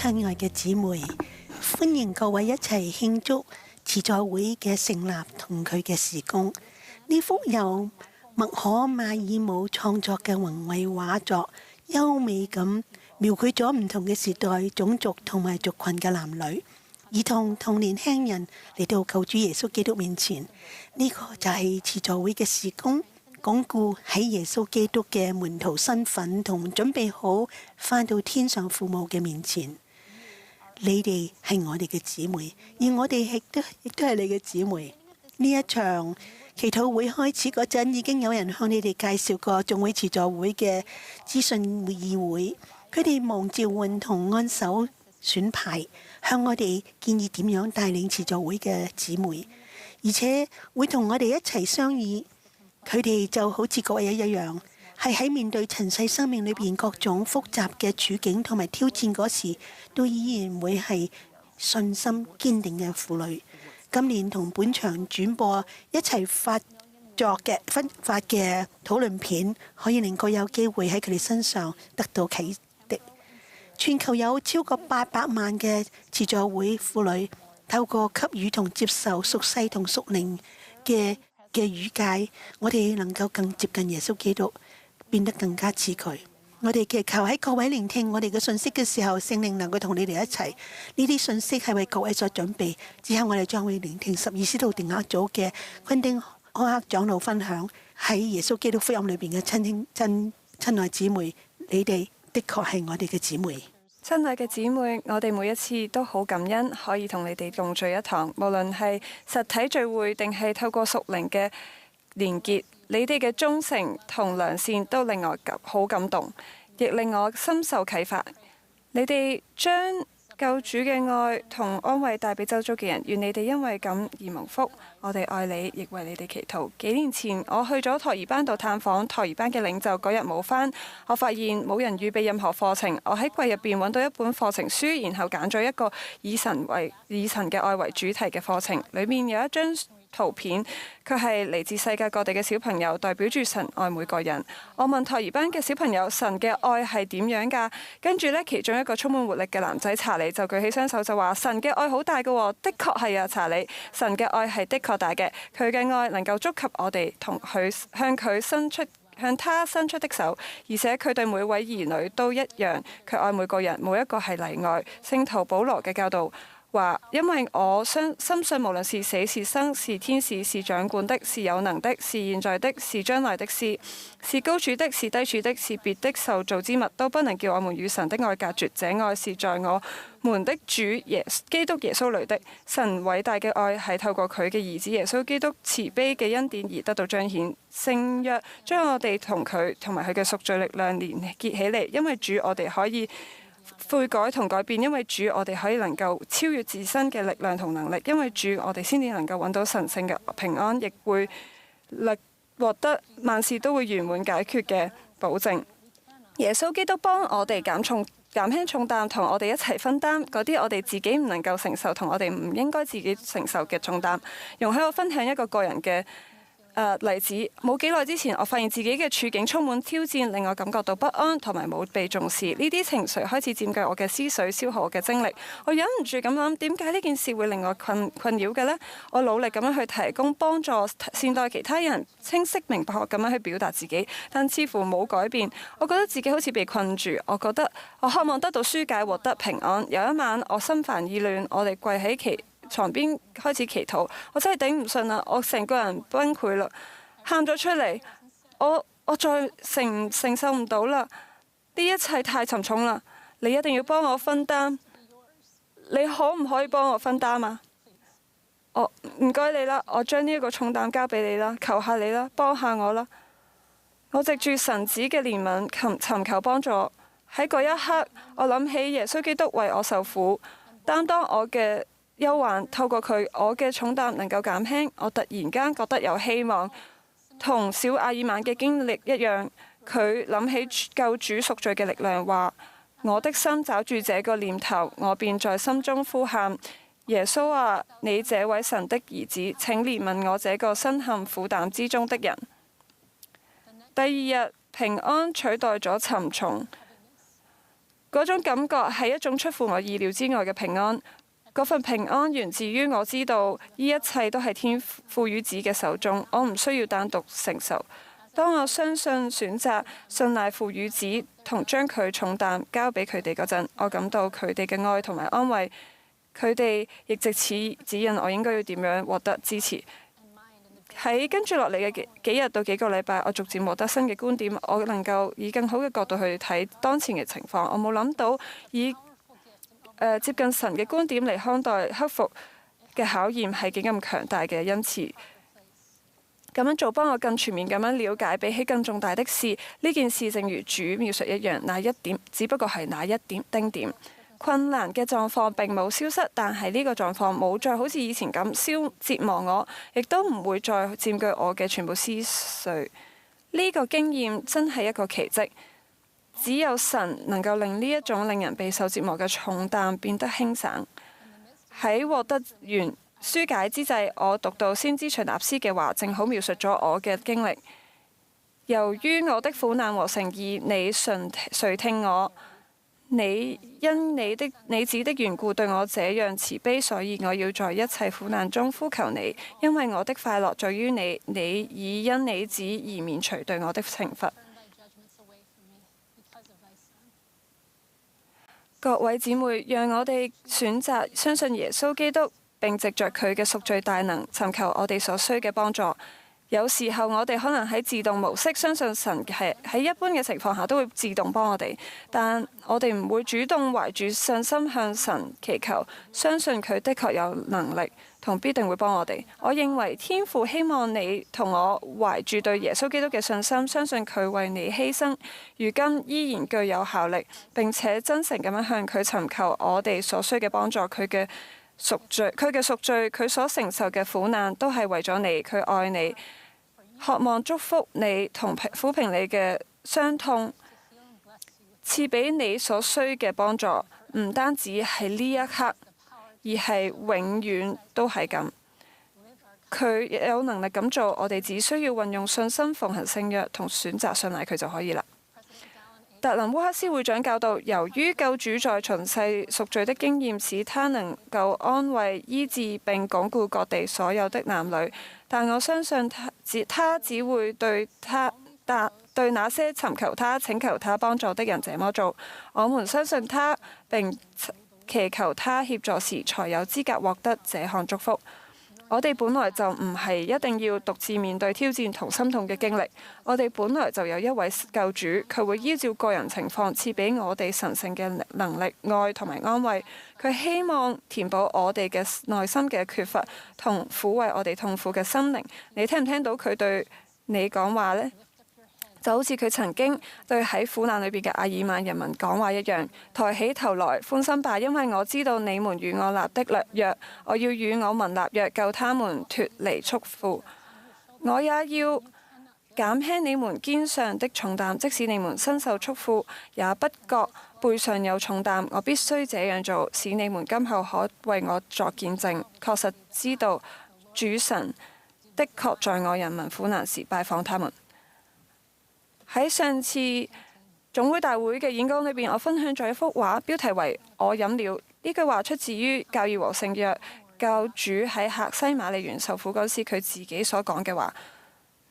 親愛嘅姊妹，歡迎各位一齊慶祝慈在會嘅成立同佢嘅事工。呢幅由麥可馬爾姆創作嘅宏偉畫作，優美咁描繪咗唔同嘅時代、種族同埋族群嘅男女、兒童同年輕人嚟到救主耶穌基督面前。呢個就係慈在會嘅事工，鞏固喺耶穌基督嘅門徒身份，同準備好返到天上父母嘅面前。你哋係我哋嘅姊妹，而我哋亦都係你嘅姊妹。呢一場祈禱會開始嗰陣，已經有人向你哋介紹過眾會慈在會嘅資訊議會。佢哋忙召喚同按手選牌，向我哋建議點樣帶領慈在會嘅姊妹，而且會同我哋一齊商議。佢哋就好似各位一樣，係喺面對塵世生命裏邊各種複雜嘅處境同埋挑戰嗰時，都依然會係信心堅定嘅婦女。今年同本場轉播一齊發嘅討論片，可以令各位有機會喺佢哋身上得到啟迪。全球有超過800萬嘅慈在會婦女，透過給予同接受屬世同屬靈嘅語解，我哋能夠更接近耶穌基督，變得更加似佢。我哋祈求喺各位聆聽我哋嘅信息嘅時候，聖靈能夠同你哋一齊。呢啲信息係為各位所準備。之後我哋將會聆聽12使徒定額組嘅昆丁柯克長老分享喺耶穌基督福音裏邊嘅親愛姊妹，你哋的確係我哋嘅姊妹。親愛嘅姊妹，我哋每一次都好感恩可以同你哋共聚一堂，無論係實體聚會定係透過屬靈嘅連結，你哋嘅忠誠同良善都令我好感動，亦令我深受啟發。你哋將救主嘅愛同安慰帶俾周遭嘅人，願你哋因為咁而蒙福。我哋愛你，亦為你哋祈禱。幾年前我去咗托兒班度探訪，托兒班嘅領袖嗰日冇返，我發現冇人預備任何課程。我喺櫃入邊揾到一本課程書，然後揀咗一個以神嘅愛為主題嘅課程，裏面有一張圖片，佢係嚟自世界各地嘅小朋友，代表住神愛每個人。我問托兒班嘅小朋友，神嘅愛係點樣㗎？跟住呢，其中一個充滿活力嘅男仔查理就舉起雙手就話：神嘅愛好大㗎喎，的確係啊，查理，神嘅愛係的確大嘅，佢嘅愛能夠觸及我哋，同佢向他伸出的手，而且佢對每位兒女都一樣，佢愛每個人，冇一個係例外。聖徒保羅嘅教導話：因為我深信無論是死是生，是天使，是掌管的，是有能的，是現在的，是將來的事，是高處的，是低處的，是別的受造之物，都不能叫我們與神的愛隔絕。這愛是在我們的主基督耶穌裏的。神偉大嘅愛係透過佢嘅兒子耶穌基督慈悲嘅恩典而得到彰顯。聖約將我哋同佢同埋佢嘅贖罪力量連結起嚟，因為主我哋可以悔改同改變，因為主我哋可以能夠超越自身嘅力量同能力，因為主我哋先至能夠揾到神聖嘅平安，亦會獲得萬事都會圓滿解決嘅保證。耶穌基督幫我哋減輕重擔，同我哋一齊分擔嗰啲我哋自己唔能夠承受同我哋唔應該自己承受嘅重擔。容許我分享一個人嘅例子。冇幾耐之前，我發現自己嘅處境充滿挑戰，令我感覺到不安同埋冇被重視。呢啲情緒開始佔據我嘅思緒，消耗我嘅精力。我忍唔住咁諗，點解呢件事會令我困擾嘅呢？我努力咁樣去提供幫助，善待其他人，清晰明白咁樣去表達自己，但似乎冇改變。我覺得自己好似被困住。我覺得我渴望得到紓解，獲得平安。有一晚，我心煩意亂，我哋跪喺床邊開始祈禱，我真係頂唔順啦，我成個人崩潰啦，喊咗出嚟，我再承受唔到啦，呢一切太沉重啦，你一定要幫我分擔，你可唔可以幫我分擔啊？我唔該你啦，我將呢一個重擔交俾你啦，求下你啦，幫下我啦，我藉住神子嘅憐憫尋求幫助。喺嗰一刻，我諗起耶穌基督為我受苦，擔當我嘅憂患，透過佢，我嘅重擔能夠減輕。我突然間覺得有希望，同小阿爾曼嘅經歷一樣。佢諗起救主贖罪嘅力量，話：我的心抓住這個念頭，我便在心中呼喊：耶穌啊，你這位神的兒子，請憐憫我這個身陷苦膽之中的人。第二日，平安取代咗沉重。嗰種感覺係一種出乎我意料之外嘅平安。嗰份平安源自於我知道呢一切都係天父與子嘅手中，我唔需要單獨承受。當我相信選擇信賴父與子同將佢重擔交俾佢哋嗰陣，我感到佢哋嘅愛同埋安慰。佢哋亦藉此指引我應該要點樣獲得支持。喺跟住落嚟嘅幾日到幾個禮拜，我逐漸獲得新嘅觀點，我能夠以更好嘅角度去睇當前嘅情況。我冇諗到以接近神嘅觀點嚟看待克服嘅考驗係幾咁強大嘅恩賜。咁樣做幫我更全面咁樣了解，比起更重大的事，呢件事正如主描述一樣，那一點只不過係那一點丁點。困難嘅狀況並冇消失，但係呢個狀況冇再好似以前咁折磨我，亦都唔會再佔據我嘅全部思緒。呢個經驗真係一個奇蹟，只有神能夠令呢一種令人備受折磨嘅重擔變得輕省。喺獲得完書解之際，我讀到先知徐納斯嘅話，正好描述咗我嘅經歷。由於我的苦難和誠意，你垂聽我。你因你子的緣故對我這樣慈悲，所以我要在一切苦難中呼求你，因為我的快樂在於你。你已因你子而免除對我的懲罰。各位姊妹，讓我哋選擇相信耶穌基督，並藉着佢嘅贖罪大能，尋求我哋所需嘅幫助。有時候我哋可能喺自動模式相信神係喺一般嘅情況下都會自動幫我哋，但我哋唔會主動懷住信心向神祈求，相信佢的確有能力同必定會幫我哋。我認為天父希望你同我懷住對耶穌基督嘅信心，相信佢為你犧牲，如今依然具有效力，並且真誠咁樣向佢尋求我哋所需嘅幫助。佢嘅贖罪，佢所承受嘅苦難，都係為咗你。佢愛你，渴望祝福你同撫平你嘅傷痛，賜俾你所需嘅幫助。唔單止係呢一刻，而係永遠都係咁。佢有能力咁做，我哋只需要運用信心奉行聖約同選擇信賴佢就可以啦。特林烏克斯會長教導，由於救主在巡世贖罪的經驗，使他能夠安慰、醫治並鞏固各地所有的男女，但我相信他只會對那些尋求他、請求他幫助的人這麼做。我們相信他並祈求他協助時，才有資格獲得這項祝福。我哋本來就唔係一定要獨自面對挑戰同心痛嘅經歷，我哋本來就有一位救主，佢會依照個人情況賜俾我哋神聖嘅能力、愛同埋安慰。佢希望填補我哋嘅內心嘅缺乏，同撫慰我哋痛苦嘅心靈。你聽唔聽到佢對你講話呢？就好似佢曾經對喺苦難裏邊嘅阿爾曼人民講話一樣，抬起頭來，歡心吧，因為我知道你們與我立的約，我要與我民立約，救他們脫離束縛。我也要減輕你們肩上的重擔，即使你們身受束縛，也不覺背上有重擔。我必須這樣做，使你們今後可為我作見證，確實知道主神的確在我人民苦難時拜訪他們。喺上次總會大會嘅演講裏邊，我分享咗一幅畫，標題為《我飲了》。呢句話出自於《教義和聖約》，教主喺客西馬尼園受苦嗰時，佢自己所講嘅話。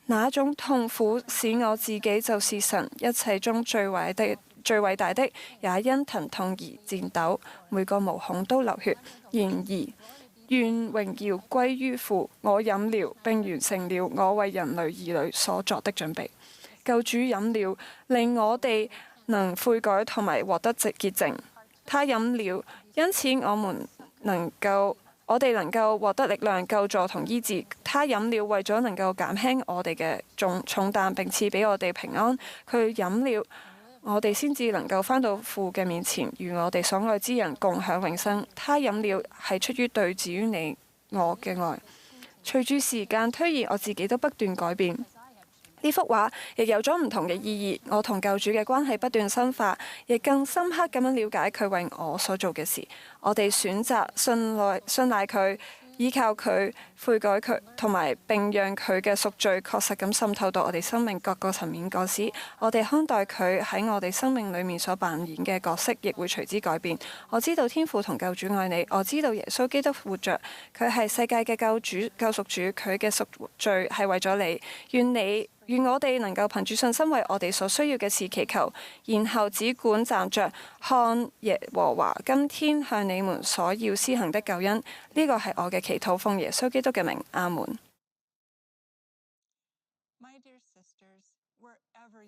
那種痛苦使我自己就是神一切中最偉大的，也因疼痛而顫抖，每個毛孔都流血。然而，願榮耀歸於父，我飲了並完成了我為人類兒女所作的準備。救主飲了，令我哋能悔改同埋獲得潔淨。他飲了，因此我哋能夠獲得力量、救助同醫治。他飲了，為咗能夠減輕我哋嘅重擔，並賜俾我哋平安。佢飲了，我哋先至能夠返到父嘅面前，與我哋所愛之人共享永生。他飲了，係出於對至於你我嘅愛。隨住時間推移，我自己都不斷改變。呢幅畫亦有咗唔同嘅意義，我同救主嘅關係不斷深化，亦更深刻咁樣了解佢為我所做嘅事。我哋選擇信賴佢，依靠佢悔改佢，同埋並讓佢嘅贖罪確實咁滲透到我哋生命各個層面嗰時，我哋看待佢喺我哋生命裏面所扮演嘅角色，亦會隨之改變。我知道天父同救主愛你，我知道耶穌基督活着，佢係世界嘅救主、救贖主，佢嘅贖罪係為咗你。願我哋能夠憑住信心為我哋所需要嘅事祈求，然後只管站着看耶和華今天向你們所要施行的救恩。呢個係我嘅祈禱，奉耶穌基督嘅名，阿門。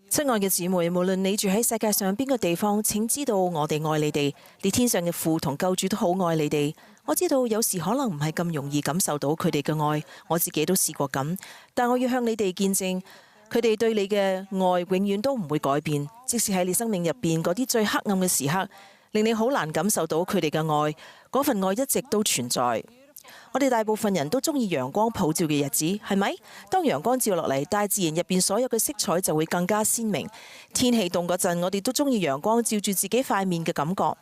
親愛嘅姊妹，無論你住喺世界上邊個地方，請知道我哋愛你哋，你天上嘅父同救主都好愛你哋。我知道有時可能唔係咁容易感受到佢哋嘅愛，我自己都試過咁，但我要向你哋見證，佢哋對你嘅愛永遠都唔會改變，即使喺你生命入邊嗰啲最黑暗嘅時刻，令你好難感受到佢哋嘅愛，嗰份愛一直都存在。我哋大部分人都中意陽光普照嘅日子，係咪？當陽光照落嚟，大自然入邊所有嘅色彩就會更加鮮明。天氣凍嗰陣，我哋都中意陽光照住自己塊面嘅感覺，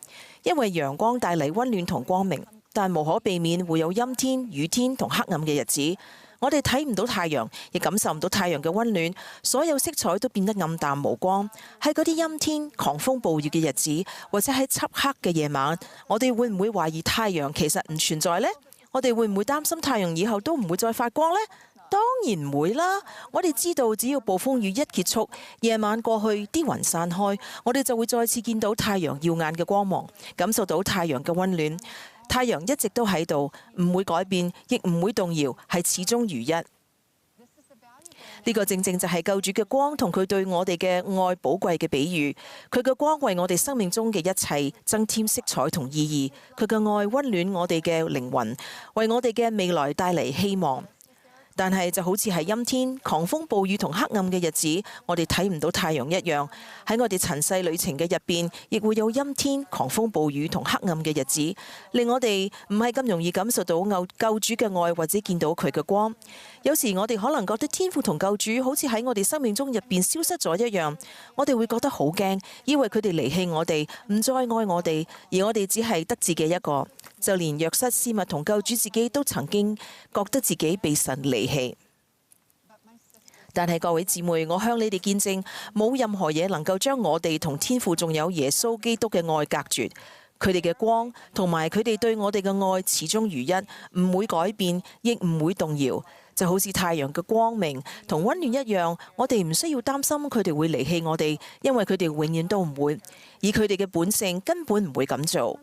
因為陽光帶嚟溫暖同光明。但無可避免會有陰天、雨天同黑暗嘅日子，我哋睇唔到太陽，亦感受唔到太陽嘅溫暖，所有色彩都變得暗淡無光。喺嗰啲陰天、狂風暴雨嘅日子，或者喺漆黑嘅夜晚，我哋會唔會懷疑太陽其實唔存在呢？我哋會唔會擔心太陽以後都唔會再發光呢？當然唔會啦！我哋知道，只要暴風雨一結束，夜晚過去，啲雲散開，我哋就會再次見到太陽耀眼嘅光芒，感受到太陽嘅溫暖。太陽一直都喺度，唔會改變，亦唔會動搖，係始終如一。呢個正正就係救主嘅光同佢對我哋嘅愛寶貴嘅比喻。佢嘅光為我哋生命中嘅一切增添色彩同意義。佢嘅愛溫暖我哋嘅靈魂，為我哋嘅未來帶嚟希望。但係就好似係陰天、狂風暴雨同黑暗嘅日子，我哋睇唔到太陽一樣，喺我哋塵世旅程嘅入邊，亦會有陰天、狂風暴雨同黑暗嘅日子，令我哋唔係咁容易感受到救主嘅愛或者見到佢嘅光。有時我哋可能覺得天父同救主好似喺我哋生命中入邊消失咗一樣，我哋會覺得好驚，以為佢哋離棄我哋，唔再愛我哋，而我哋只係得自己一個。就連約瑟斯密同救主自己都曾經覺得自己被神離棄。但係各位姊妹，我向你哋見證，冇任何嘢能夠將我哋同天父仲有耶穌基督嘅愛隔絕。佢哋嘅光同埋佢哋對我哋嘅愛始終如一，唔會改變，亦唔會動搖。就好似太陽嘅光明同溫暖一樣，我哋唔需要擔心佢哋會離棄我哋，因為佢哋永遠都唔會，而佢哋嘅本性根本唔會咁做。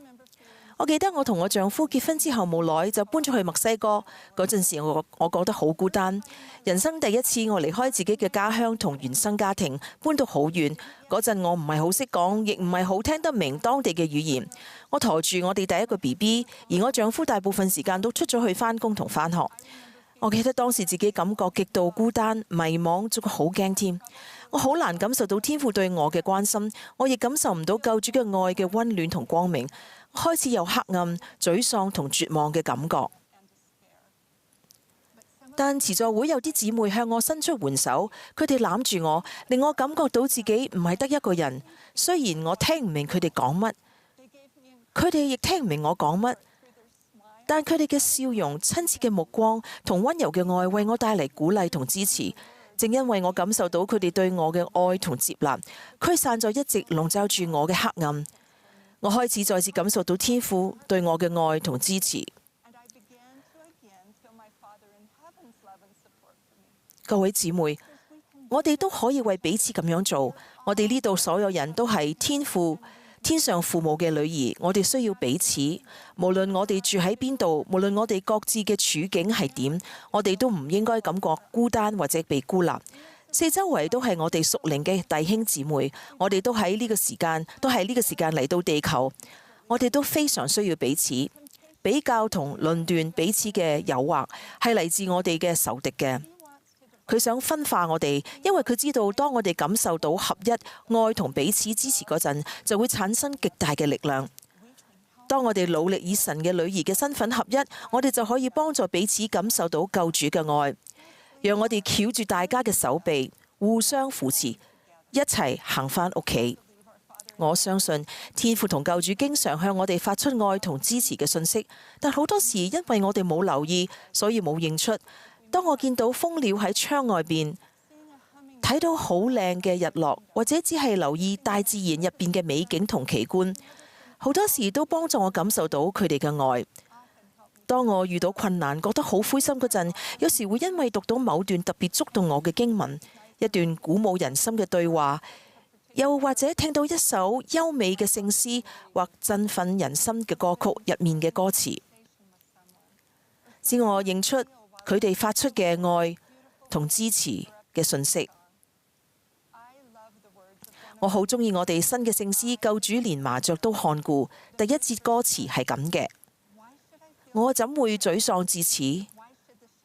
我記得我同我丈夫結婚之後冇耐就搬咗去墨西哥，嗰陣時我覺得好孤單，人生第一次我離開自己嘅家鄉同原生家庭，搬到好遠。嗰陣我唔係好識講，亦唔係好聽得明當地嘅語言。我馱住我哋第一個 BB， 而我丈夫大部分時間都出咗去返工同返學。我記得當時自己感覺極度孤單、迷茫，仲好驚添。我好難感受到天父對我嘅關心，我亦感受唔到救主嘅愛嘅溫暖同光明。開始有黑暗、沮喪同絕望嘅感覺，但慈助會有啲姊妹向我伸出援手，佢哋攬住我，令我感覺到自己唔係得一個人。雖然我聽唔明佢哋講乜，佢哋亦聽唔明我講乜，但佢哋嘅笑容、親切嘅目光同溫柔嘅愛為我帶嚟鼓勵同支持。正因為我感受到佢哋對我嘅愛同接納，驅散咗一直籠罩住我嘅黑暗。我開始再次感受到天父對我嘅愛同支持。各位姊妹，我哋都可以為彼此咁樣做。我哋呢度所有人都係天上父母嘅女兒，我哋需要彼此。無論我哋住喺邊度，無論我哋各自嘅處境係點，我哋都唔應該感覺孤單或者被孤立。四周圍都係我哋屬靈嘅弟兄姊妹，我哋都喺呢個時間嚟到地球，我哋都非常需要彼此。比較同論斷彼此嘅誘惑係嚟自我哋嘅仇敵嘅，佢想分化我哋，因為佢知道當我哋感受到合一、愛同彼此支持嗰陣，就會產生極大嘅力量。當我哋努力以神嘅女兒嘅身份合一，我哋就可以幫助彼此感受到救主嘅愛。讓我哋翹住大家嘅手臂，互相扶持，一齊行返屋企。我相信天父同救主經常向我哋發出愛同支持嘅信息，但好多時因為我哋冇留意，所以冇認出。當我見到蜂鳥喺窗外邊，睇到好靚嘅日落，或者只係留意大自然入邊嘅美景同奇觀，好多時都幫助我感受到佢哋嘅愛。當我遇到困難，覺得好灰心嗰陣，有時會因為讀到某段特別觸動我嘅經文，一段鼓舞人心嘅對話，又或者聽到一首優美嘅聖詩或振奮人心嘅歌曲入面嘅歌詞，使我認出佢哋發出嘅愛同支持嘅信息。我好鍾意我哋新嘅聖詩《救主連麻雀都看顧》，第一節歌詞係咁嘅：我怎會沮喪至此？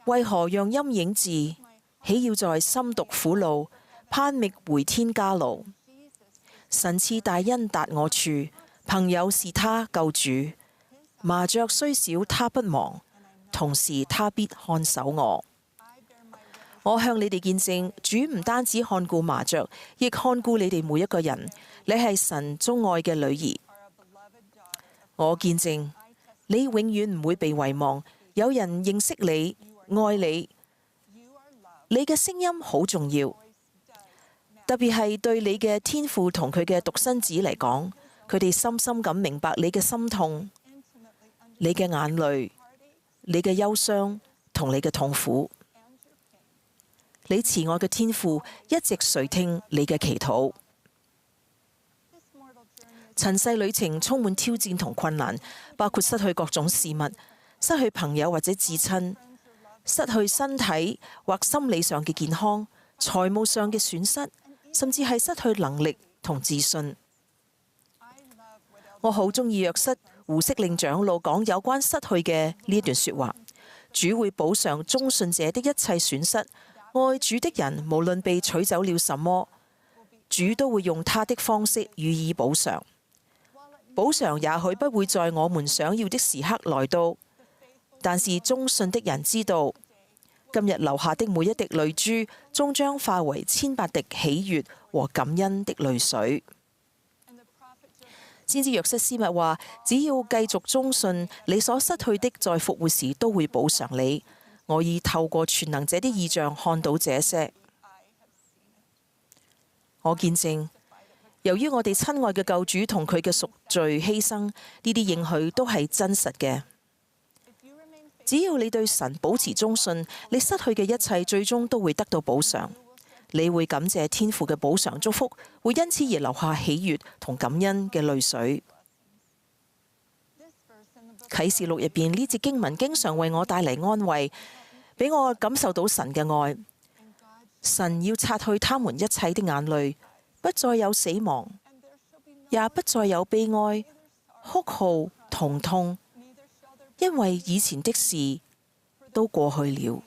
為何讓陰影至？豈要在深讀苦路，攀覓回天家路？神賜大恩達我處，朋友是他救主。麻雀雖小他不忘，同時他必看守我。我向你哋見證，主唔單止看顧麻雀，亦看顧你哋每一個人。你係神鍾愛嘅女兒。我見證你永遠唔會被遺忘，有人認識你、愛你，你嘅聲音好重要。特別係對你嘅天父同佢嘅獨生子嚟講，佢哋深深咁明白你嘅心痛、你嘅眼淚、你嘅憂傷同你嘅痛苦。你慈愛嘅天父一直垂聽你嘅祈禱。塵世旅程充滿挑戰同困難，包括失去各種事物、失去朋友或者至親、失去身體或心理上嘅健康、財務上嘅損失，甚至係失去能力同自信。我好鍾意約瑟胡適令長老講有關失去嘅呢一段說話：主會補償忠信者的一切損失，愛主的人無論被取走了什麼，主都會用他的方式予以補償。補償也許不會在我們想要的時刻來到，但是忠信的人知道，今日流下的每一滴淚珠，終將化為千百滴喜悅和感恩的淚水。先知約瑟斯密話：只要繼續忠信，你所失去的在復活時都會補償你。我已透過全能者的異象看到這些。我見證，由於我哋親愛嘅救主同佢嘅贖罪犧牲，呢啲應許都係真實嘅。只要你對神保持忠信，你失去嘅一切最終都會得到補償。你會感謝天父嘅補償祝福，會因此而流下喜悅同感恩嘅淚水。啟示錄入邊呢節經文經常為我帶嚟安慰，俾我感受到神嘅愛。神要擦去他們一切的眼淚，不再有死亡，也不再有悲哀、哭號、疼痛，因為以前的事都過去了。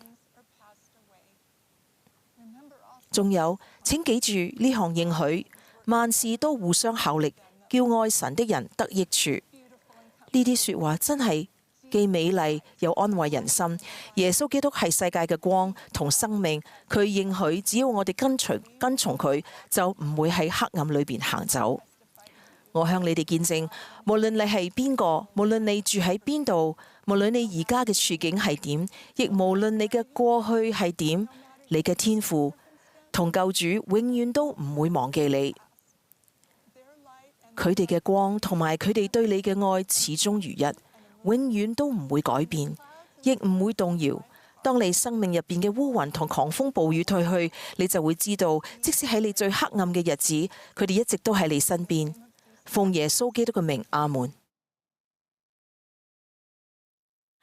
仲有，請記住呢項應許，萬事都互相效力，叫愛神的人得益處。呢啲說話真係既美麗又安慰人心。耶穌基督係世界嘅光同生命，佢應許只要我哋跟從佢，就唔會喺黑暗裏邊行走。我向你哋見證，無論你係邊個，無論你住喺邊度，無論你而家嘅處境係點，亦無論你嘅過去係點，你嘅天父同救主永遠都唔會忘記你。佢哋嘅光同埋佢哋對你嘅愛始終如一，永遠都唔會改變，亦唔會動搖。當你生命入邊嘅烏雲同狂風暴雨退去，你就會知道，即使喺你最黑暗嘅日子，佢哋一直都喺你身邊。奉耶穌基督嘅名，阿門。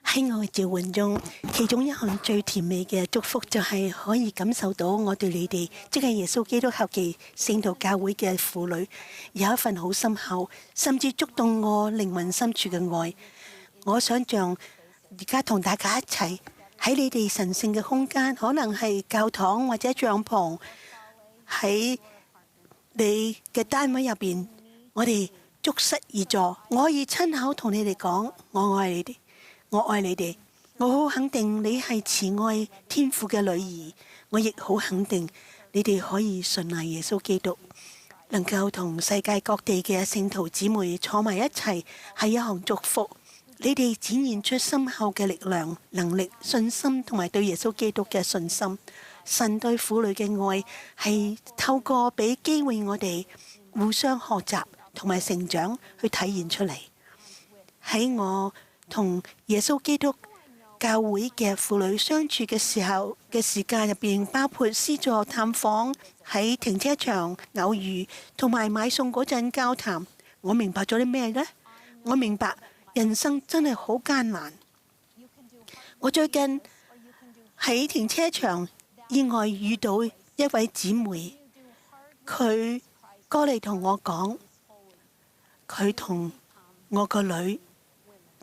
喺我嘅召喚中，其中一項最甜美嘅祝福就係可以感受到我對你哋，即係耶穌基督後期聖道教會嘅婦女，有一份好深厚，甚至觸動我靈魂深處嘅愛。我想象而家同大家一齊喺你哋神聖嘅空間，可能係教堂或者帳篷，喺你嘅單位入邊，我哋足膝而坐，我可以親口同你哋講，我愛你哋。我愛你哋，我好肯定你係慈愛天父嘅女兒，我亦好肯定你哋可以信賴耶穌基督。能夠同世界各地嘅聖徒姊妹坐埋一齊，係一項祝福。你哋展現出深厚嘅力量、能力、信心同埋對耶穌基督嘅信心。神對婦女嘅愛係透過俾機會我哋互相學習同埋成長去體現出嚟。喺我同耶穌基督教會嘅婦女相處嘅時候嘅時間入邊，包括施助探訪、喺停車場偶遇同埋買餸嗰陣交談，我明白咗啲咩呢？我明白人生真係好艱難。我最近喺停車場意外遇到一位姊妹，佢過嚟同我講，佢同我個女，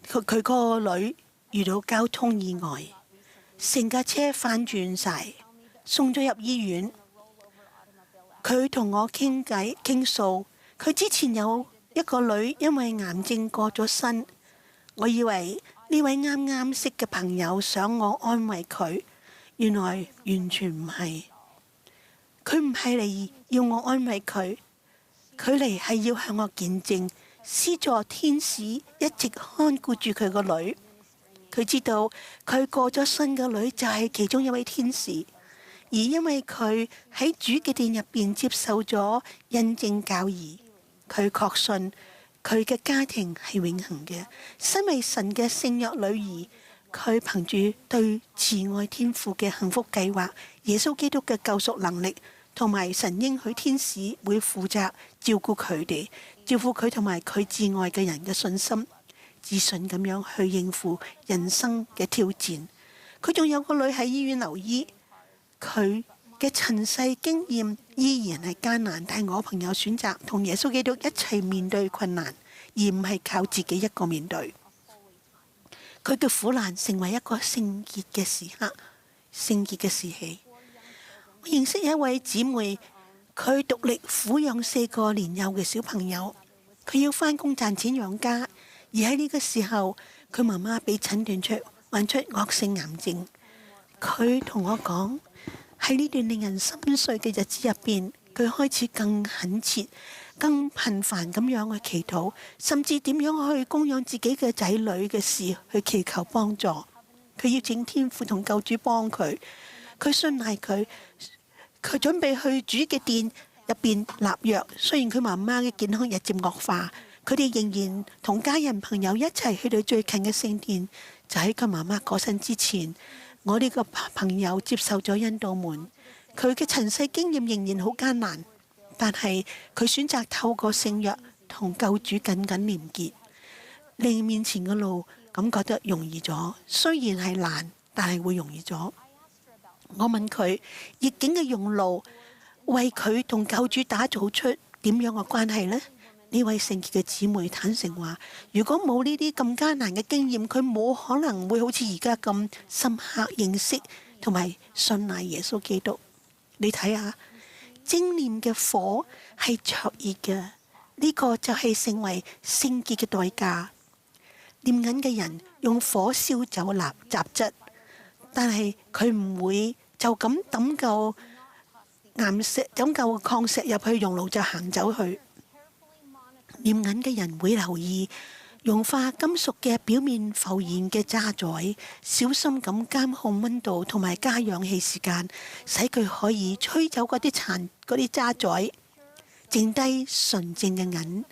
佢個女遇到交通意外，成架車翻轉晒，送咗入醫院。佢同我傾偈傾訴，佢之前有一個女因為癌症過咗身。我以為呢位啱啱識嘅朋友想我安慰佢，原來完全唔係。佢唔係嚟要我安慰佢，佢嚟係要向我見證施助天使一直看顧住佢個女。佢知道佢過咗身嘅女就係其中一位天使，而因為佢喺主嘅殿入邊接受咗印證教義，佢確信佢嘅家庭係永恆嘅。身為神嘅聖約女兒，佢憑住對慈愛天父嘅幸福計劃、耶穌基督嘅救贖能力，同埋神應許天使會負責照顧佢哋，照顧佢同埋佢至愛嘅人嘅信心，自信咁樣去應付人生嘅挑戰。佢仲有個女喺醫院留醫，佢嘅塵世經驗依然係艱難，但係我朋友選擇同耶穌基督一齊面對困難，而唔係靠自己一個面對。佢嘅苦難成為一個聖潔嘅時刻，聖潔嘅時期。我認識一位姊妹，佢獨力撫養4個年幼嘅小朋友，佢要返工賺錢養家，而喺呢個時候，佢媽媽被診斷出患出惡性癌症。佢同我講，喺呢段令人心碎嘅日子入邊，佢開始更懇切、更頻繁咁樣去祈禱，甚至點樣去供養自己嘅仔女嘅事去祈求幫助。佢要請天父同救主幫佢，佢信賴佢，佢準備去主嘅殿入邊立約。雖然佢媽媽嘅健康日漸惡化，佢哋仍然同家人朋友一齊去到最近嘅聖殿。就喺佢媽媽過身之前，我呢個朋友接受咗恩導門。佢嘅塵世經驗仍然好艱難，但係佢選擇透過聖約同救主緊緊連結，令面前嘅路感覺得容易咗。雖然係難，但係會容易咗。我問佢逆境嘅用路，為佢同救主打造出點樣嘅關係呢？呢位聖潔嘅姊妹坦誠話，如果冇呢啲咁艱難嘅經驗，佢冇可能會好似而家咁深刻認識同埋信賴耶穌基督。你睇下，精念嘅火係灼熱嘅，呢個就係成為聖潔嘅代價。念緊嘅人用火燒走雜質，但係佢唔會就咁抌嚿岩石、抌嚿礦石入去熔爐就行走去。念緊嘅人會留意融化金屬嘅表面浮現嘅渣滓，小心咁監控溫度同埋加氧氣時間，使佢可以吹走嗰啲渣滓，剩低純正嘅銀。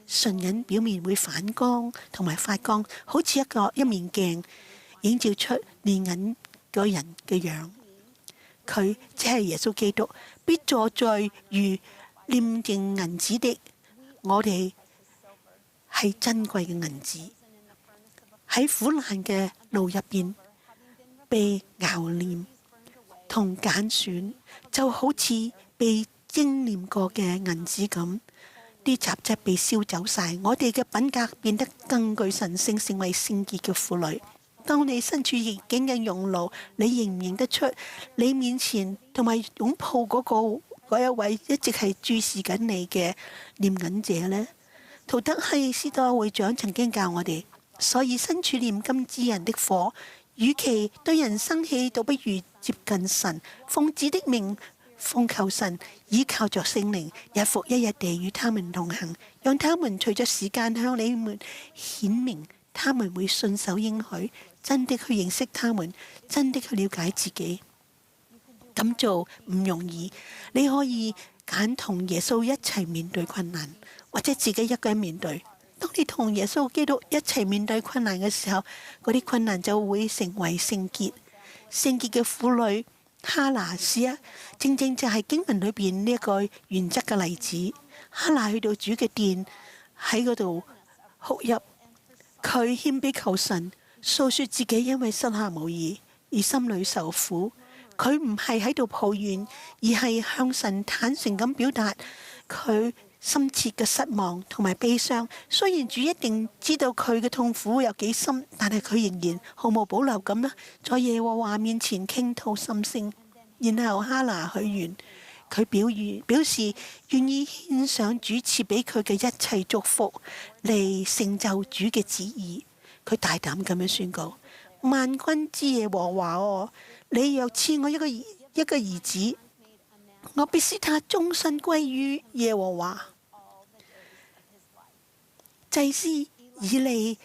純銀表面會反光同埋發光，好似一面鏡，映照出煉銀嗰人嘅樣。佢即係耶穌基督，必坐在如煉淨銀子的。我哋係珍貴嘅銀子，喺苦難嘅路入邊被熬煉同揀選，就好似被精煉過嘅銀子咁，啲雜質被燒走晒，我哋嘅品格變得更具神聖，成為聖潔嘅婦女。當你身處逆境嘅熔爐，你認唔認得出你面前同埋擁抱嗰一位一直係注視緊你嘅煉銀者呢？陶德希斯多會長曾經教我哋，所以身處煉金之人的火，與其對人生氣，倒不如接近神，奉子的名奉求神依靠着聖靈，日復一日地與他們同行，讓他們隨着時間向你們顯明，他們會信守應許，真的去認識他們，真的去了解自己。咁做唔容易，你可以揀同耶穌一齊面對困難，或者自己一個人面對。當你同耶穌基督一齊面對困難嘅時候，嗰啲困難就會成為聖潔。聖潔嘅婦女哈拿正正就係經文裏邊呢一個原則嘅例子。哈拿去到主嘅殿，喺嗰度哭泣，佢謙卑求神，訴說自己因為膝下無兒而心裏受苦。佢唔係喺度抱怨，而係向神坦誠咁表達佢深切嘅失望同埋悲傷。雖然主一定知道佢嘅痛苦有幾深，但係佢仍然毫無保留咁啦，在耶和華面前傾吐心聲。然後哈拿許願，佢表示願意獻上主賜俾佢嘅一切祝福嚟成就主嘅旨意。佢大膽咁樣宣告：萬軍之耶和華哦，你若賜我一個兒子，我必使他終身歸於耶和華。祭司以利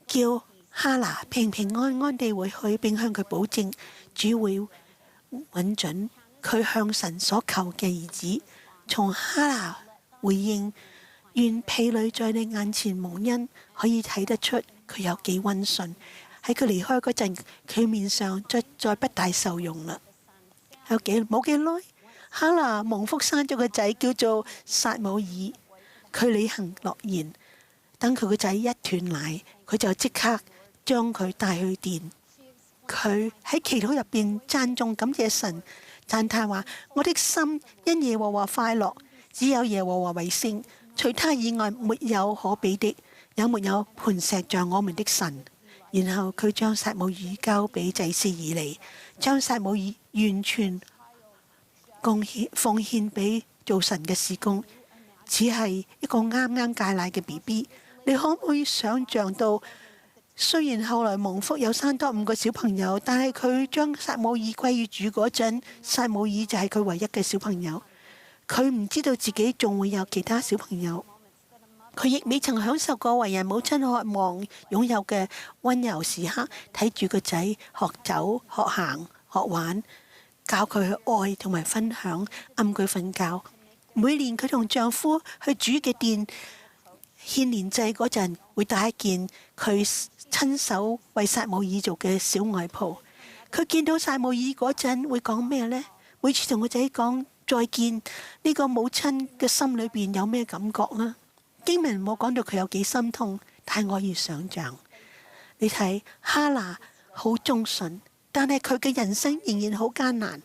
叫哈拿平平安安地回去，並向佢保證主會允准佢向神所求嘅兒子。從哈拿回應願婢女在你眼前蒙恩，可以睇得出佢有幾溫順。喺佢離開嗰陣，佢面上再不大受用啦。冇幾耐，哈拿蒙福生咗個仔叫做撒母耳。佢履行諾言，等佢個仔一斷奶，佢就即刻將佢帶去殿。佢喺祈禱入邊讚頌感謝神，讚嘆話：我的心因耶和華快樂，只有耶和華為聖，除他以外沒有可比的，有沒有磐石像我們的神。然後佢將撒母耳交俾祭司以利，將撒母耳完全奉獻俾做神嘅事工，只係一個啱啱戒奶嘅 BB。你可唔可以想像到？雖然後來蒙福有生多5個小朋友，但係佢將撒母耳歸於主嗰陣，撒母耳就係佢唯一嘅小朋友。佢唔知道自己仲會有其他小朋友。佢亦未曾享受過為人母親渴望擁有嘅溫柔時刻，睇住個仔學走、學行、學玩，教佢去愛同埋分享，暗佢瞓覺。每年佢同丈夫去主嘅殿獻年祭嗰陣，會帶一件佢親手為撒母耳做嘅小外袍。佢見到撒母耳嗰陣會講咩呢？每次同個仔講再見，呢個母親嘅心裏邊有咩感覺呢？經文冇講到佢有幾心痛，但係我要想象。你睇哈拿好忠順，但係佢嘅人生仍然好艱難。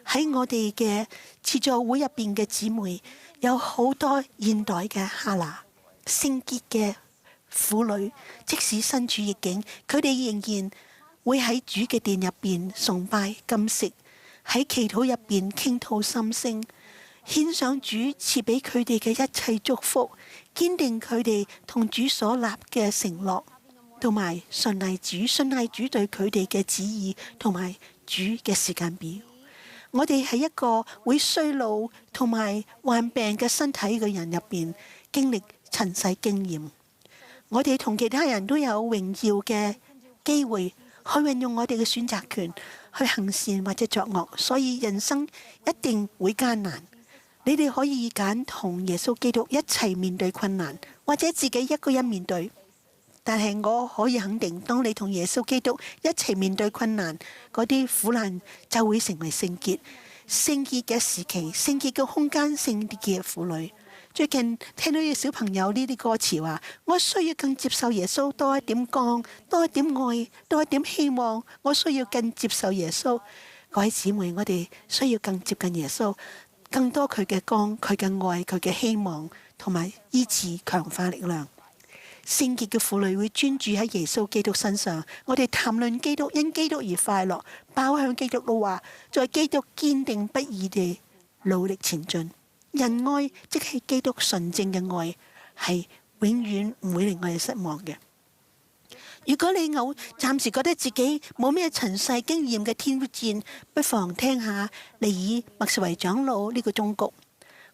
喺我哋嘅慈助會入邊嘅姊妹，有好多現代嘅哈拿，聖潔嘅婦女，即使身處逆境，佢哋仍然會喺主嘅殿入邊崇拜禁食，喺祈禱入邊傾吐心聲，獻上主賜俾佢哋嘅一切祝福，堅定佢哋同主所立嘅承諾，同埋信賴主對佢哋嘅旨意，同埋主嘅時間表。我哋喺一個會衰老同埋患病嘅身體嘅人入邊經歷塵世經驗。我哋同其他人都有榮耀嘅機會，去運用我哋嘅選擇權去行善或者作惡，所以人生一定會艱難。你哋可以揀同耶穌基督一齊面對困難，或者自己一個人面對。但係我可以肯定，當你同耶穌基督一齊面對困難，嗰啲苦難就會成為聖潔。聖潔嘅時期，聖潔嘅空間，聖潔嘅婦女。最近聽到啲小朋友呢啲歌詞話：我需要更接受耶穌，多一點光，多一點愛，多一點希望。我需要更接受耶穌。各位姊妹，我哋需要更接近耶穌，更多佢嘅光、佢嘅愛、佢嘅希望，同埋醫治強化力量。聖潔嘅婦女會專注喺耶穌基督身上。我哋談論基督，因基督而快樂，包向基督嘅話，在基督堅定不移地努力前進。仁愛即係基督純正嘅愛，係永遠唔會令我哋失望嘅。如果你暫時覺得自己冇咩塵世經驗嘅挑戰，不妨聽下尼爾麥士維長老呢個忠告。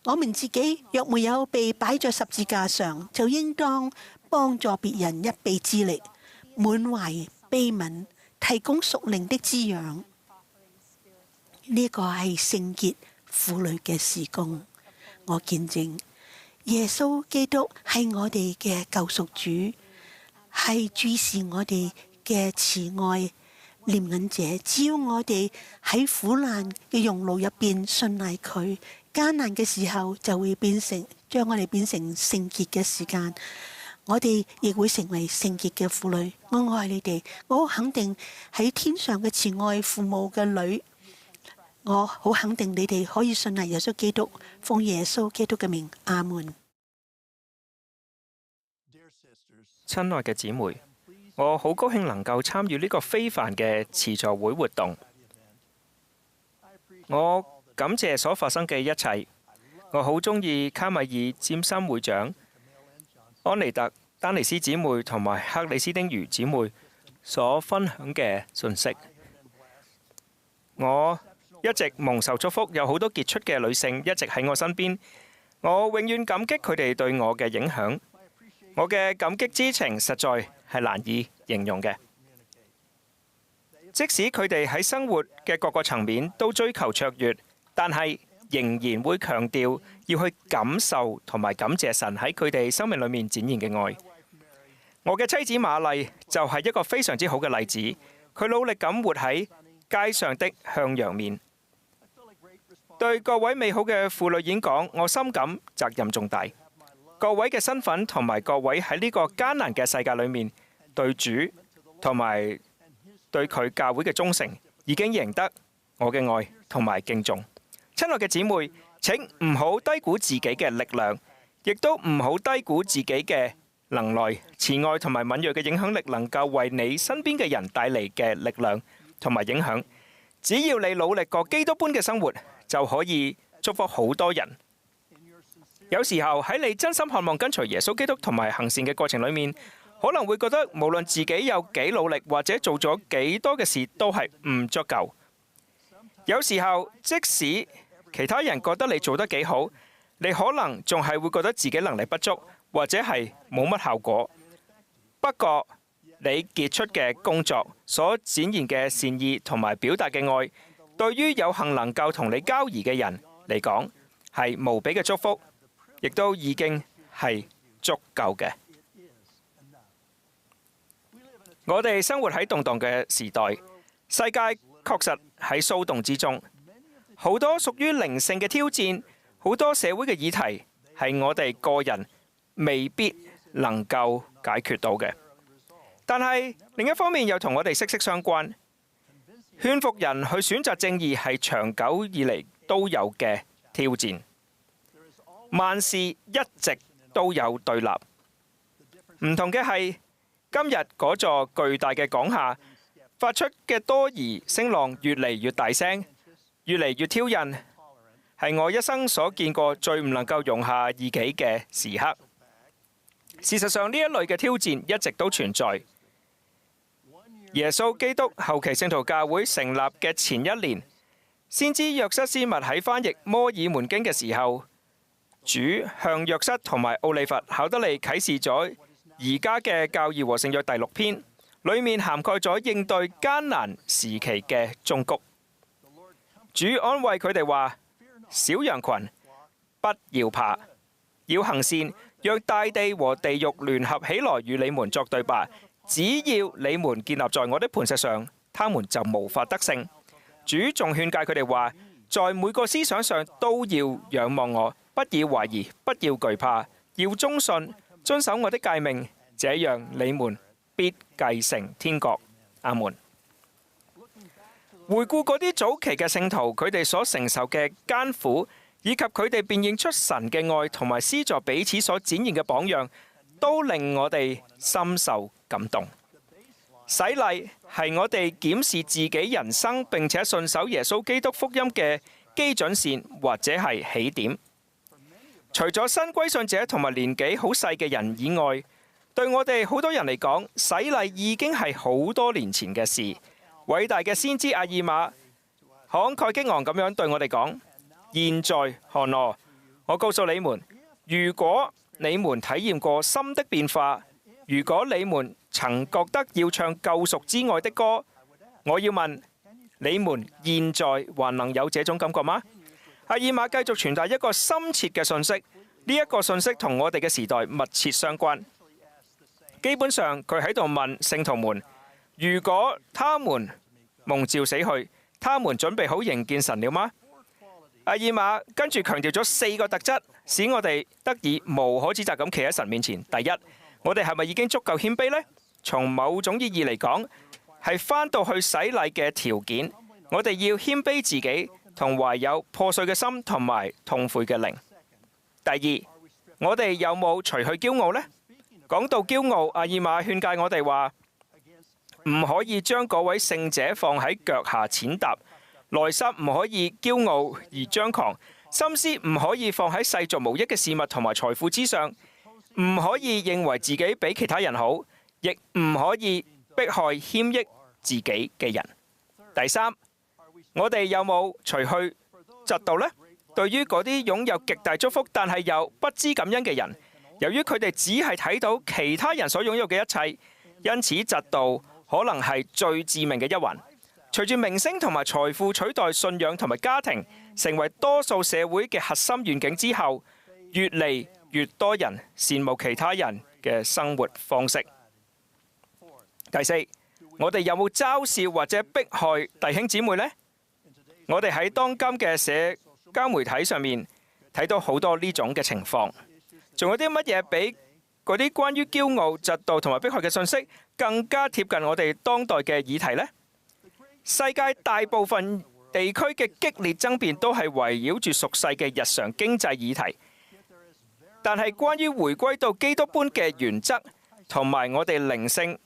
我們自己若沒有被擺在十字架上，就應當幫助別人一臂之力，滿懷悲憫，提供屬靈的滋養。呢個係聖潔婦女嘅事工。我見證耶穌基督係我哋嘅救贖主，係注視我哋嘅慈愛憐憫者。只要我哋喺苦難嘅熔爐入邊信賴佢，艱難嘅時候就會將我哋變成聖潔嘅時間。我哋亦會成為聖潔嘅婦女。我愛你哋，我好肯定喺天上嘅慈愛父母嘅女。我好肯定你哋可以信賴耶穌基督，奉耶穌基督嘅名，阿門。親愛嘅姊妹，我好高興能夠參與呢個非凡嘅慈助會活動。我感謝所發生嘅一切。我好鍾意卡米爾占森會長、安妮特丹尼斯姊妹同埋克里斯丁如姊妹所分享嘅信息。我一直蒙受祝福，有好多傑出嘅女性一直喺我身邊。我永遠感激佢哋對我嘅影響。我嘅感激之情實在係難以形容嘅。即使佢哋喺生活嘅各個層面都追求卓越，但係仍然會強調要去感受同埋感謝神喺佢哋生命裏面展現嘅愛。我嘅妻子瑪麗就係一個非常之好嘅例子。佢努力咁活喺街上的向陽面。對各位美好嘅婦女演講，我深感責任重大。各位嘅身份同埋各位喺呢個艱難嘅世界裏面對主同埋對佢教會嘅忠誠，已經贏得我嘅愛同埋敬重。親愛嘅姊妹，請唔好低估自己嘅力量，亦都唔好低估自己嘅能耐、慈愛同埋敏銳嘅影響力，能夠為你身邊嘅人帶嚟嘅力量同埋影響。只要你努力過基督般嘅生活，就可以祝福好多人。有時候喺你真心渴望跟隨耶穌基督同埋行善嘅過程裏面，可能會覺得無論自己有幾努力或者做咗幾多嘅事都係唔足夠。有時候即使其他人覺得你做得幾好，你可能仲係會覺得自己能力不足或者係冇乜效果。不過你傑出嘅工作所展現嘅善意同埋表達嘅愛，對於有幸能夠同你交誼嘅人嚟講係無比嘅祝福，亦都已經係足夠嘅。我哋生活喺動盪嘅時代，世界確實喺騷動之中，好多屬於靈性嘅挑戰，好多社會嘅議題係我哋個人未必能夠解決到嘅。但係另一方面又同我哋息息相關。勸服人去選擇正義係長久以嚟都有嘅挑戰。萬事一直都有對立，唔同嘅係今日嗰座巨大嘅港廈發出嘅多疑聲浪越嚟越大聲，越嚟越挑釁，係我一生所見過最唔能夠容下異己嘅時刻。事實上，呢一類嘅挑戰一直都存在。耶穌基督後期聖徒教會成立嘅前一年，先知約瑟斯密喺翻譯摩爾門經嘅時候，主向約瑟同埋奧利弗考德利啟示咗而家嘅教義和聖約第6篇，裏面涵蓋咗應對艱難時期嘅忠告。主安慰佢哋話：小羊群，不要怕，要行善，讓大地和地獄聯合起來與你們作對吧。只要你們建立在我的磐石上，他們就無法得勝。主仲勸誡佢哋話，在每個思想上都要仰望我，不要懷疑，不要懼怕，要忠信，遵守我的誡命，這樣你們必繼承天國。阿門。回顧嗰啲早期嘅聖徒，佢哋所承受嘅艱苦，以及佢哋辨認出神嘅愛同埋施助彼此所展現嘅榜樣，都令我哋深受感動。洗禮係我哋檢視自己人生並且信守耶穌基督福音嘅基準線或者係起點。除咗新歸信者同埋年紀好細嘅人以外，對我哋好多人嚟講，洗禮已經係好多年前嘅事。偉大嘅先知阿爾瑪慷慨激昂咁樣對我哋講：現在看我告訴你們，如果你們體驗過心的變化，如果你們曾覺得要唱救贖之愛的歌，我要問你們，現在還能有這種感覺嗎？阿爾瑪繼續傳達一個深切嘅信息，呢一個信息同我哋嘅時代密切相關。基本上，佢喺度問聖徒們：如果他們蒙召死去，他們準備好迎見神了嗎？阿爾瑪跟住強調咗4個特質，使我哋得以無可指責咁企喺神面前。第一，我哋係咪已經足夠謙卑呢？從某種意義嚟講，係返到去洗禮嘅條件。我哋要謙卑自己，同懷有破碎嘅心同埋痛悔嘅靈。第二，我哋有冇除去驕傲呢？講到驕傲，阿爾瑪勸誡我哋話：唔可以將嗰位聖者放喺腳下踐踏。內心唔可以驕傲而張狂，心思唔可以放喺世俗無益嘅事物同埋財富之上，唔可以認為自己比其他人好，亦唔可以迫害謙抑自己嘅人。第三，我哋有冇除去嫉妒呢？對於嗰啲擁有極大祝福但係又不知感恩嘅人，由於佢哋只係睇到其他人所擁有嘅一切，因此嫉妒可能係最致命嘅一環。隨住名聲同埋財富取代信仰同埋家庭，成為多數社會嘅核心願景之後，越嚟越多人羨慕其他人嘅生活方式。第四，我哋有冇嘲笑或者迫害弟兄姊妹呢？我哋喺當今嘅社交媒體上面睇到好多呢種嘅情況。仲有啲乜嘢比嗰啲關於驕傲、嫉妒同埋迫害嘅信息更加貼近我哋當代嘅議題呢？世界大部分地區嘅激烈爭辯都係圍繞住俗世嘅日常經濟議題，但係關於回歸到基督般嘅原則同埋我哋靈性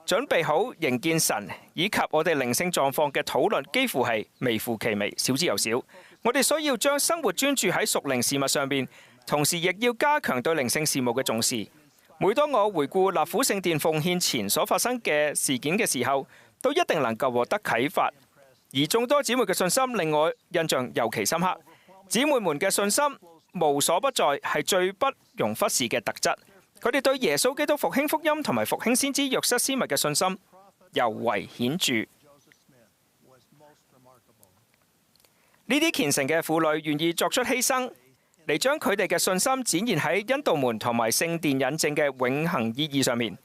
準備好迎見神以及我哋靈性狀況嘅討論，幾乎係微乎其微，少之又少。我哋需要將生活專注喺屬靈事物上面，同時亦要加強對靈性事務嘅重視。每當我回顧納府聖殿奉獻前所發生嘅事件嘅時候，都一定能夠獲得啟發，而眾多姊妹嘅信心令我印象尤其深刻。姊妹們嘅信心無所不在，係最不容忽視嘅特質。佢哋對耶穌基督復興福音同埋復興先知約瑟斯密嘅信心尤為顯著。呢啲虔誠嘅婦女願意作出犧牲，嚟將佢哋嘅信心展現喺恩道門同埋聖殿引證嘅永恆意義上面。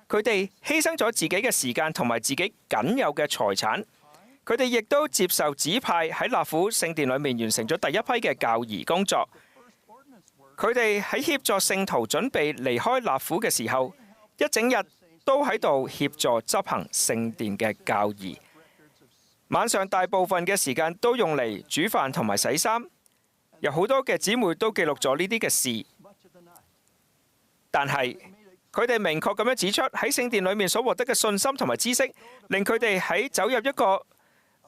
佢哋犧牲咗自己嘅時間同埋自己僅有嘅財產，佢哋亦都接受指派喺納府聖殿裏面完成咗第一批嘅教義工作。佢哋喺協助聖徒準備離開納府嘅時候，一整日都喺度協助執行聖殿嘅教義。晚上大部分嘅時間都用嚟煮飯同埋洗衫。有好多嘅姊妹都記錄咗呢啲嘅事，但係佢哋明確咁樣指出，喺聖殿裏面所獲得嘅信心同埋知識，令佢哋喺走入一個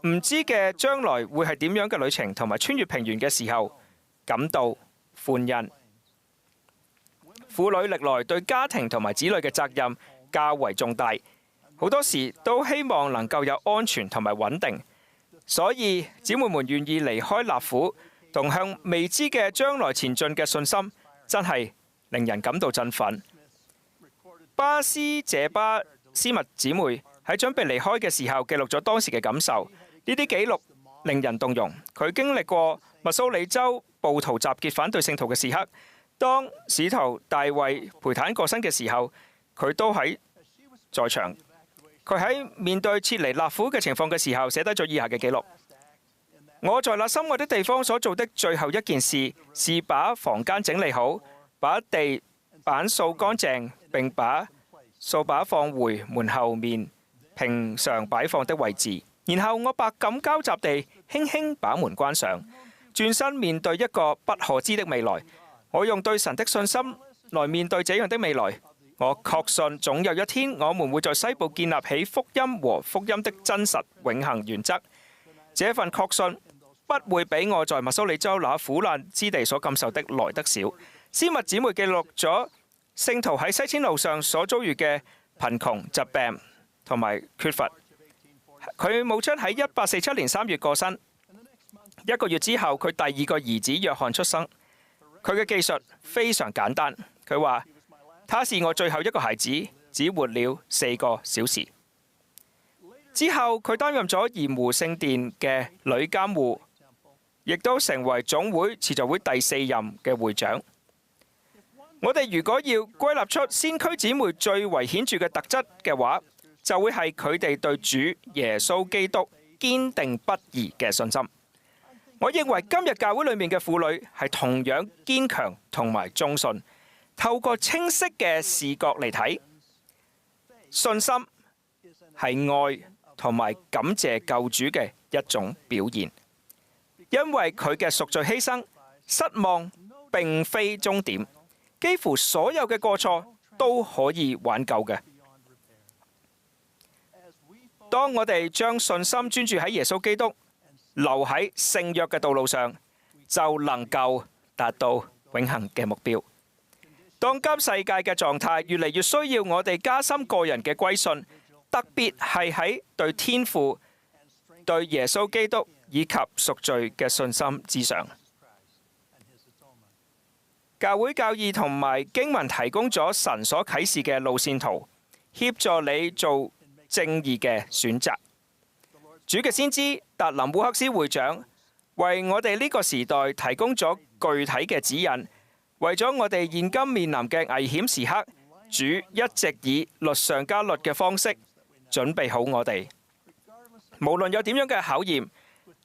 唔知嘅將來會係點樣嘅旅程，同埋穿越平原嘅時候，感到歡欣。婦女歷來對家庭同埋子女嘅責任較為重大，好多時都希望能夠有安全同埋穩定，所以姊妹們願意離開納府，同向未知嘅將來前進嘅信心，真係令人感到振奮。巴斯謝巴斯密姊妹喺準備離開嘅時候，記錄咗當時嘅感受。呢啲記錄令人動容。佢經歷過密蘇里州暴徒集結反對聖徒嘅時刻，當使徒大衛培坦過身嘅時候，佢都喺在場。佢喺面對撤離納府嘅情況嘅時候，寫低咗以下嘅記錄：我在那深愛的地方所做的最後一件事，是把房間整理好，把地板掃乾淨，並把掃把放回門後面平常擺放的位置。然後我百感交集地輕輕把門關上，轉身面對一個不可知的未來。我用對神的信心來面對這樣的未來。我確信總有一天我們會在西部建立起福音和福音的真實永恆原則。這份確信不會比我在密蘇里州那苦難之地所感受的來得少。斯密姊妹記錄咗聖徒喺西遷路上所遭遇嘅貧窮、疾病同埋缺乏。佢母親喺1847年3月過身，1個月之後，佢第二個兒子約翰出生。佢嘅記述非常簡單，佢話：他是我最後一個孩子，只活了4個小時。之後佢擔任咗鹽湖聖殿嘅女監護，亦都成為總會慈濟會第4任嘅會長。我哋如果要歸納出先驅姊妹最為顯著嘅特質嘅話，就會係佢哋對主耶穌基督堅定不移嘅信心。我認為今日教會裏面嘅婦女係同樣堅強同埋忠信。透過清晰嘅視覺嚟睇，信心係愛同埋感謝救主嘅一種表現。因為佢嘅贖罪犧牲，失望並非終點，幾乎所有嘅過錯都可以挽救嘅。當我哋將信心專注喺耶穌基督，留喺聖約嘅道路上，就能夠達到永恆嘅目標。當今世界嘅狀態越嚟越需要我哋加深個人嘅歸信，特別係喺對天父、對耶穌基督以及贖罪嘅信心之上。教會教義同埋經文提供咗神所啟示嘅路線圖，協助你做正義嘅選擇。主嘅先知達林烏克斯會長為我哋呢個時代提供咗具體嘅指引。為咗我哋現今面臨嘅危險時刻，主一直以律上加律嘅方式準備好我哋。無論有點樣嘅考驗，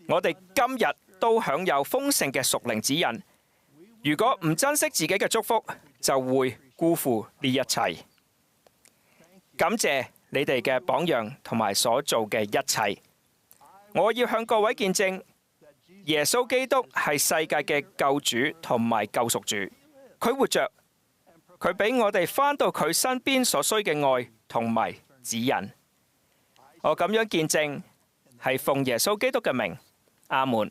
我哋今日都享有豐盛嘅屬靈指引。如果唔珍惜自己嘅祝福，就會辜負呢一切。感謝你哋嘅榜樣同埋所做嘅一切。我要向各位見證，耶穌基督係世界嘅救主同埋救贖主。佢活着，佢俾我哋返到佢身邊所需嘅愛同埋指引。我咁樣見證係奉耶穌基督嘅名，阿門。